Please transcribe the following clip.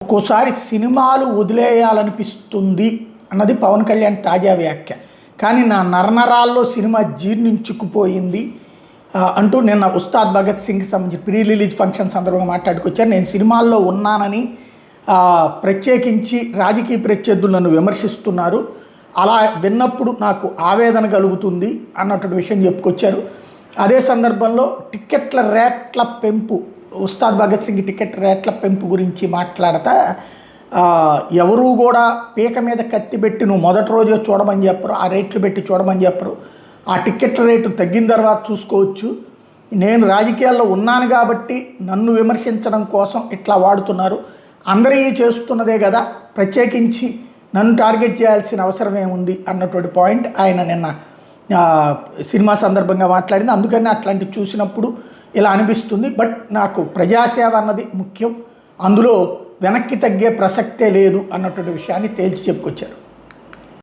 ఒక్కోసారి సినిమాలు వదిలేయాలనిపిస్తుంది అన్నది పవన్ కళ్యాణ్ తాజా వ్యాఖ్య. కానీ నా నరనరాల్లో సినిమా జీర్ణించుకుపోయింది అంటూ నిన్న ఉస్తాద్ భగత్ సింగ్కి సంబంధించి ప్రీ రిలీజ్ ఫంక్షన్ సందర్భంగా మాట్లాడుకొచ్చారు. నేను సినిమాల్లో ఉన్నానని ప్రత్యేకించి రాజకీయ ప్రత్యర్థులు నన్ను విమర్శిస్తున్నారు, అలా విన్నప్పుడు నాకు ఆవేదన కలుగుతుంది అన్నటువంటి విషయం చెప్పుకొచ్చారు. అదే సందర్భంలో టికెట్ల రేట్ల పెంపు, ఉస్తాద్ భగత్ సింగ్ టికెట్ రేట్ల పెంపు గురించి మాట్లాడతా ఎవరూ కూడా పీక మీద కత్తి పెట్టి నువ్వు మొదటి రోజే చూడమని చెప్పరు, ఆ రేట్లు పెట్టి చూడమని చెప్పరు. ఆ టికెట్ల రేటు తగ్గిన తర్వాత చూసుకోవచ్చు. నేను రాజకీయాల్లో ఉన్నాను కాబట్టి నన్ను విమర్శించడం కోసం ఇట్లా వాడుతున్నారు, అందరీ చేస్తున్నదే కదా, ప్రత్యేకించి నన్ను టార్గెట్ చేయాల్సిన అవసరం ఏముంది అన్నటువంటి పాయింట్ ఆయన నిన్న సినిమా సందర్భంగా మాట్లాడింది. అందుకని అట్లాంటివి చూసినప్పుడు ఇలా అనిపిస్తుంది. బట్ నాకు ప్రజాసేవ అన్నది ముఖ్యం, అందులో వెనక్కి తగ్గే ప్రసక్తే లేదు అన్నటువంటి విషయాన్ని తేల్చి చెప్పుకొచ్చారు.